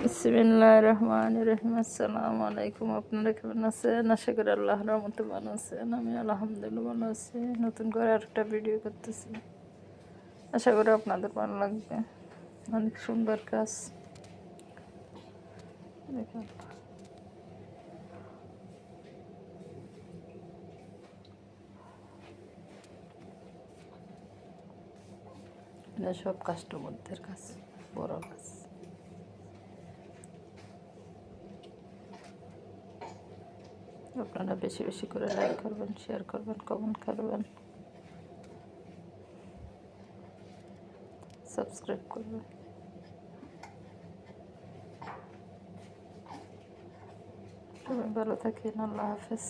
বিসমিল্লাহির রহমানির রহিম। আসসালামু আলাইকুম। আপনারা কেমন আছেন? আশা করি আল্লাহর রহমতে ভালো আছেন। আমি আলহামদুলিল্লাহ ভালো আছি। নতুন করে আরেকটা ভিডিও করতেছি, আশা করি আপনাদের ভালো লাগবে। অনেক সুন্দর কাজ দেখুন। এটা সব কাস্টমারদের কাজ, বড় কাজ। আপনারা বেশি বেশি করে লাইক করবেন, শেয়ার করবেন, কমেন্ট করবেন, সাবস্ক্রাইব করবেন। সবাই ভালো থাকেন। আল্লাহ হাফেজ।